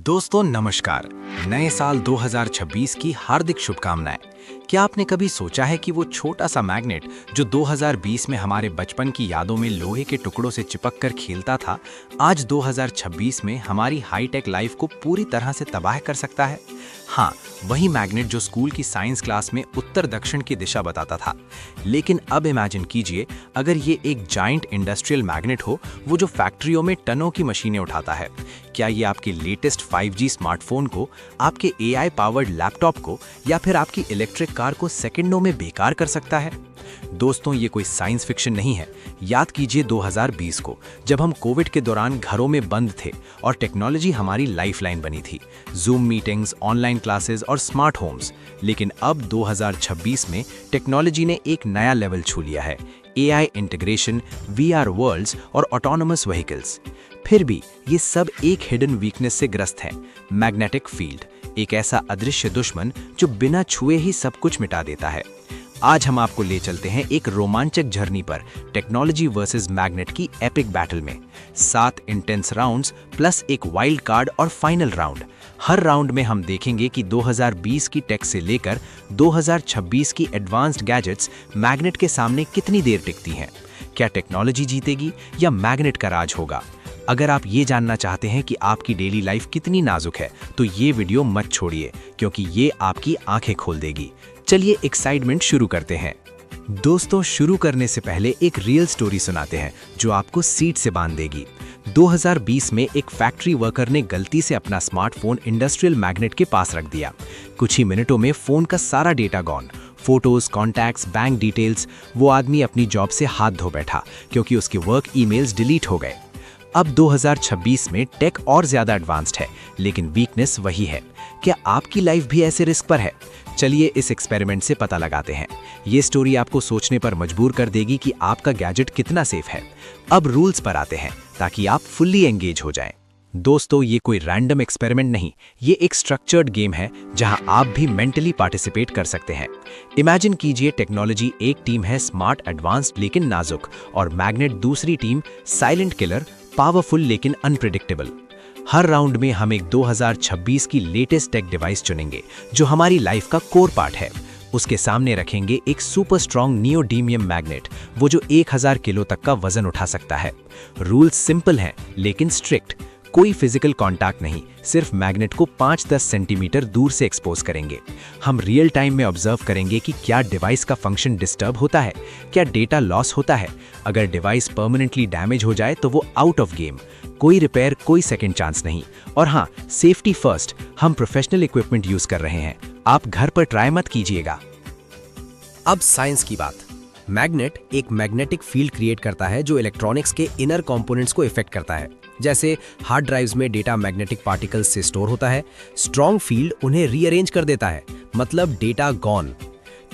दोस्तों नमस्कार। नए साल 2026 की हार्दिक शुभकामनाएं। क्या आपने कभी सोचा है कि वो छोटा सा मैग्नेट जो 2020 में हमारे बचपन की यादों में लोहे के टुकड़ों से चिपक कर खेलता था, आज 2026 में हमारी हाईटेक लाइफ को पूरी तरह से तबाह कर सकता है? हाँ, वही मैग्नेट जो स्कूल की साइंस क्लास में उत्तर दक्षिण की दिशा बताता था। लेकिन अब इमेजिन कीजिए, अगर ये एक जाइंट इंडस्ट्रियल मैग्नेट हो, वो जो फैक्ट्रियों में टनों की मशीनें उठाता है। क्या ये आपके लेटेस्ट 5G स्मार्टफोन को, आपके AI पावर्ड लैपटॉप को या फिर आपकी इलेक्ट्रिक कार को सेकंडों में बेकार कर सकता है? दोस्तों, ये कोई साइंस फिक्शन नहीं है। याद कीजिए 2020 को, जब हम कोविड के दौरान घरों में बंद थे और टेक्नोलॉजी हमारी लाइफलाइन बनी थी। जूम मीटिंग्स, ऑनलाइन क्लासेस और स्मार्ट होम्स। लेकिन अब 2026 में टेक्नोलॉजी ने एक नया लेवल छू लिया है। AI इंटीग्रेशन, VR वर्ल्ड्स और ऑटोनोमस व्हीकल्स। फिर भी ये सब एक हिडन वीकनेस से ग्रस्त है, मैग्नेटिक फील्ड। एक ऐसा अदृश्य दुश्मन जो बिना छुए ही सब कुछ मिटा देता है। आज हम आपको ले चलते हैं एक रोमांचक जर्नी पर, टेक्नोलॉजी वर्सेस मैग्नेट की एपिक बैटल में। 7 इंटेंस राउंड्स प्लस एक वाइल्ड कार्ड और फाइनल राउंड। हर राउंड में हम देखेंगे कि 2020 की टेक से लेकर 2026 की एडवांस्ड गैजेट्स मैग्नेट के सामने कितनी देर टिकती हैं। क्या टेक्नोलॉजी जीतेगी या मैग्नेट का राज होगा? अगर आप ये जानना चाहते हैं कि आपकी डेली लाइफ कितनी नाजुक है, तो ये वीडियो मत छोड़िए, क्योंकि ये आपकी आंखें खोल देगी। चलिए एक्साइटमेंट शुरू करते हैं। दोस्तों, शुरू करने से पहले एक रियल स्टोरी सुनाते हैं जो आपको सीट से बांध देगी। 2020 में एक फैक्ट्री वर्कर ने गलती से अपना स्मार्टफोन इंडस्ट्रियल मैग्नेट के पास रख दिया। कुछ ही मिनटों में फोन का सारा data gone. Photos, contacts, bank details. वो आदमी अपनी जॉब से हाथ धो बैठा, क्योंकि उसके वर्क ईमेल्स डिलीट हो गए। अब 2026 में टेक और ज्यादा एडवांस्ड है, लेकिन वीकनेस वही है। क्या आपकी लाइफ भी ऐसे रिस्क पर है? चलिए इस एक्सपेरिमेंट से पता लगाते हैं। ये स्टोरी आपको सोचने पर मजबूर कर देगी कि आपका गैजेट कितना सेफ है। अब रूल्स पर आते हैं, ताकि आप फुल्ली एंगेज हो जाएं। दोस्तों, ये कोई रैंडम एक्सपेरिमेंट नहीं, ये एक स्ट्रक्चर्ड गेम है जहां आप भी मेंटली पार्टिसिपेट कर सकते हैं। इमेजिन कीजिए, टेक्नोलॉजी एक टीम है, स्मार्ट, एडवांस्ड लेकिन नाजुक, और मैग्नेट दूसरी टीम, साइलेंट किलर, पावरफुल लेकिन अनप्रेडिक्टेबल। हर राउंड में हम एक 2026 की लेटेस्ट टेक डिवाइस चुनेंगे जो हमारी लाइफ का कोर पार्ट है। उसके सामने रखेंगे एक सुपर स्ट्रॉन्ग नियोडीमियम मैग्नेट, वो जो 1000 किलो तक का वजन उठा सकता है। रूल्स सिंपल हैं लेकिन स्ट्रिक्ट। कोई फिजिकल कांटेक्ट नहीं, सिर्फ मैग्नेट को 5-10 सेंटीमीटर दूर से एक्सपोज करेंगे। हम रियल टाइम में ऑब्जर्व करेंगे कि क्या डिवाइस का फंक्शन डिस्टर्ब होता है, क्या डेटा लॉस होता है। अगर डिवाइस परमानेंटली डैमेज हो जाए तो वो आउट ऑफ गेम। कोई रिपेयर, कोई सेकंड चांस नहीं। और हाँ, सेफ्टी फर्स्ट। हम प्रोफेशनल इक्विपमेंट यूज कर रहे हैं, आप घर पर ट्राई मत कीजिएगा। अब साइंस की बात। मैग्नेट एक मैग्नेटिक फील्ड क्रिएट करता है जो इलेक्ट्रॉनिक्स के इनर कंपोनेंट्स को इफेक्ट करता है। जैसे हार्ड ड्राइव्स में डेटा मैग्नेटिक पार्टिकल्स से स्टोर होता है, स्ट्रॉन्ग फील्ड उन्हें रीअरेंज कर देता है, मतलब डेटा गॉन।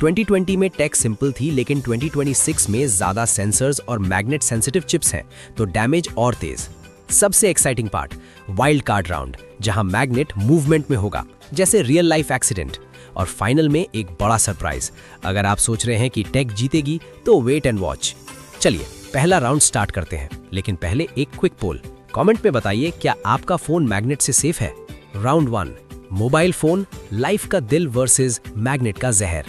2020 में टेक सिंपल थी, लेकिन 2026 में ज्यादा सेंसर्स और मैग्नेट सेंसिटिव चिप्स हैं, तो डैमेज और तेज। सबसे exciting part, wild card round, जहां मैग्नेट मूवमेंट में होगा, जैसे रियल लाइफ एक्सीडेंट। और फाइनल में एक बड़ा सरप्राइज। अगर आप सोच रहे हैं कि टेक जीतेगी, तो वेट एंड वॉच। चलिए पहला राउंड स्टार्ट करते हैं, लेकिन पहले एक क्विक पोल। कमेंट में बताइए, क्या आपका फोन मैग्नेट से सेफ है? राउंड 1, मोबाइल फोन, लाइफ का दिल वर्सेस मैग्नेट का जहर।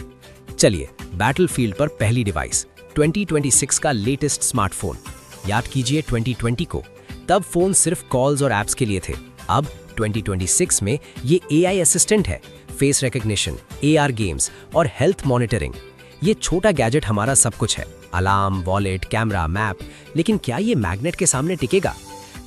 चलिए बैटलफील्ड पर पहली डिवाइस, 2026 का लेटेस्ट स्मार्टफोन। याद कीजिए 2020 को, तब फोन सिर्फ कॉल्स और एप्स के लिए थे। अब 2026 में ये AI असिस्टेंट है, फेस रिकग्निशन, AR गेम्स और हेल्थ मॉनिटरिंग। ये छोटा गैजेट हमारा सब कुछ है, अलार्म, वॉलेट, कैमरा, मैप। लेकिन क्या ये मैग्नेट के सामने टिकेगा?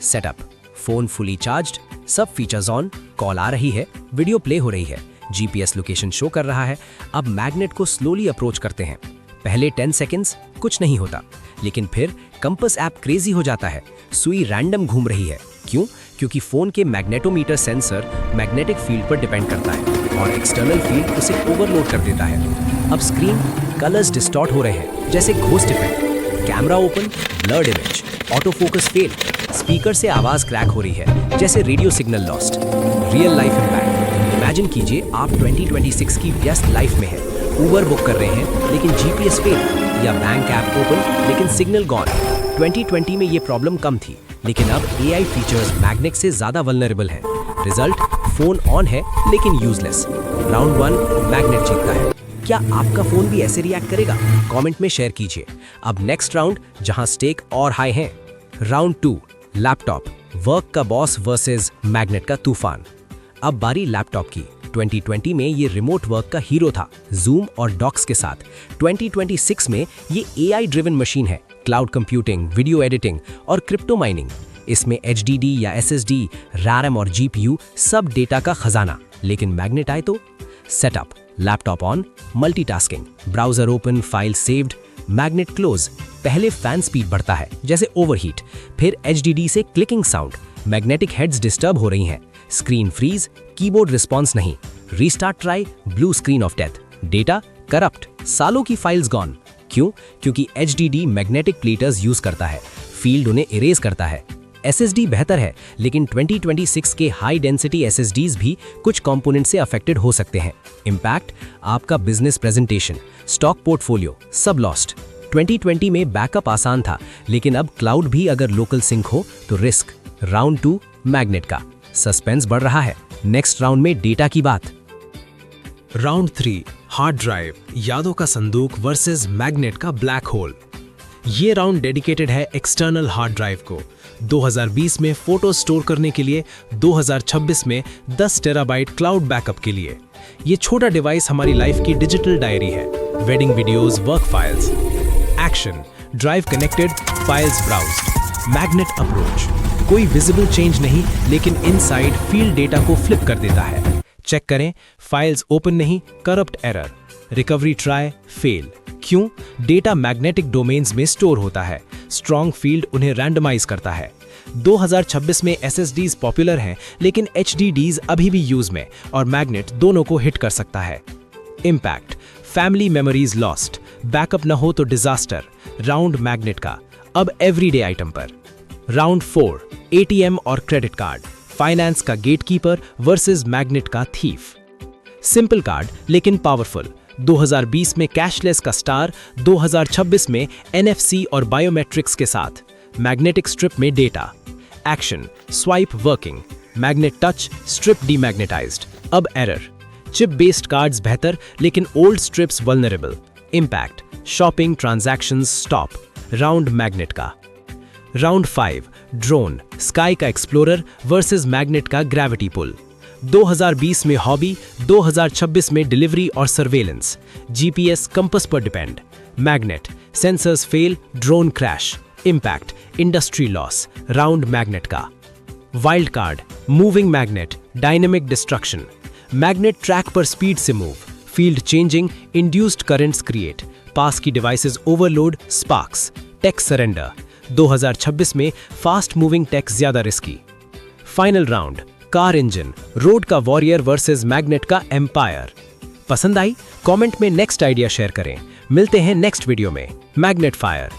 सेटअप, फोन फुली चार्ज्ड, सब फीचर्स ऑन, कॉल आ रही है, वीडियो प्ले हो रही है, GPS लोकेशन शो कर रहा है। अब मैग्नेट को स्लोली अप्रोच करते हैं। पहले 10 सेकेंड्स कुछ नहीं होता, लेकिन फिर कंपास ऐप क्रेजी हो जाता है। सुई रैंडम घूम रही है। क्यों? क्योंकि फोन के मैग्नेटोमीटर सेंसर मैग्नेटिक फील्ड पर डिपेंड करता है और एक्सटर्नल फील्ड उसे ओवरलोड कर देता है। अब स्क्रीन कलर्स डिस्टॉर्ट हो रहे हैं, जैसे ghost effect. Camera open, blurred image, auto focus fail. Speaker से आवाज क्रैक हो रही है, जैसे radio signal lost. Real life impact. Imagine कीजिए आप 2026 की व्यस्त लाइफ में हैं, उबर बुक कर रहे हैं लेकिन GPS फेल, या बैंक ऐप ओपन लेकिन सिग्नल गॉन। 2020 में ये प्रॉब्लम कम थी, लेकिन अब AI फीचर्स मैग्नेट से ज्यादा वल्नरेबल हैं। रिजल्ट, फोन ऑन है लेकिन यूजलेस। राउंड 1 मैग्नेट जीतता है। क्या आपका फोन भी ऐसे रिएक्ट करेगा? कमेंट में शेयर कीजिए। अब नेक्स्ट राउंड, जहां स्टेक और हाई हैं। राउंड 2 लैपटॉप, वर्क का बॉस वर्सेस मैग्नेट का तूफान। अब बारी लैपटॉप की। 2020 में ये रिमोट वर्क का हीरो था, जूम और डॉक्स के साथ। 2026 में ये AI ड्रिवन मशीन है, क्लाउड कंप्यूटिंग, वीडियो एडिटिंग और क्रिप्टो माइनिंग। इसमें HDD या SSD, RAM और GPU, सब डेटा का खजाना। लेकिन मैग्नेट आए तो setup, laptop on, multitasking, browser open, file saved, magnet close. पहले फैन स्पीड बढ़ता है जैसे ओवरहीट, फिर HDD से clicking sound, magnetic heads disturb हो रही हैं, स्क्रीन फ्रीज, कीबोर्ड रिस्पॉन्स नहीं, restart try, blue screen of death, data corrupt, सालों की फाइल्स गॉन। क्यों? क्योंकि HDD मैग्नेटिक प्लेटर्स यूज करता है, फील्ड उन्हें इरेज करता है। SSD बेहतर है, लेकिन 2026 के हाई डेंसिटी SSDs भी कुछ कंपोनेंट से अफेक्टेड हो सकते हैं। इम्पैक्ट, आपका बिजनेस प्रेजेंटेशन, स्टॉक पोर्टफोलियो, सब लॉस्ट। 2020 में बैकअप आसान था, लेकिन अब क्लाउड भी अगर लोकल सिंक हो तो रिस्क। राउंड 2 मैग्नेट का, सस्पेंस बढ़ रहा है। नेक्स्ट राउंड में डेटा की बात। राउंड 3 हार्ड ड्राइव, यादों का संदूक वर्सेस मैग्नेट का ब्लैक होल। ये राउंड डेडिकेटेड है एक्सटर्नल हार्ड ड्राइव को। 2020 में फोटो स्टोर करने के लिए, 2026 में 10 टेराबाइट क्लाउड बैकअप के लिए। ये छोटा डिवाइस हमारी लाइफ की डिजिटल डायरी है। Wedding videos, work files. Action, drive connected, files browsed. Magnet approach, कोई विजिबल चेंज नहीं, लेकिन इनसाइड फील्ड डेटा को फ्लिप कर देता है। चेक करें, फाइल्स ओपन नहीं, corrupt error. Recovery try, fail. क्यों? डेटा मैग्नेटिक डोमेन्स में स्टोर होता है, स्ट्रॉन्ग फील्ड उन्हें रैंडमाइज करता है। 2026 में SSDs पॉपुलर हैं, लेकिन HDDs अभी भी यूज में, और मैग्नेट दोनों को हिट कर सकता है। Impact, family memories lost, backup न हो तो डिजास्टर। राउंड मैग्नेट का, अब एवरीडे आइटम पर। राउंड 4 ATM और क्रेडिट कार्ड, फाइनेंस का गेटकीपर वर्सेस मैग्नेट का थीफ। सिंपल कार्ड लेकिन पावरफुल। 2020 में कैशलेस का स्टार, 2026 में NFC और बायोमेट्रिक्स के साथ। मैग्नेटिक स्ट्रिप में data. Action, swipe working, magnet touch, strip demagnetized. अब एरर, चिप बेस्ड कार्ड्स बेहतर, लेकिन old strips vulnerable. Impact, shopping transactions stop. Round magnet का। राउंड 5 ड्रोन, स्काई का एक्सप्लोरर वर्सेस मैग्नेट का ग्रेविटी पुल। 2020 में hobby, 2026 में delivery और surveillance. GPS compass पर depend. Magnet, sensors fail, drone crash. Impact, industry loss. Round magnet का। Wild card, moving magnet, dynamic destruction. Magnet track पर speed से move, field changing, induced currents create. पास की devices overload, sparks. Tech surrender, 2026 में fast moving tech ज्यादा risky. Final round, car engine, road का warrior versus magnet का empire. पसंद आई? कमेंट में नेक्स्ट आइडिया शेयर करें। मिलते हैं नेक्स्ट वीडियो में। Magnet fire.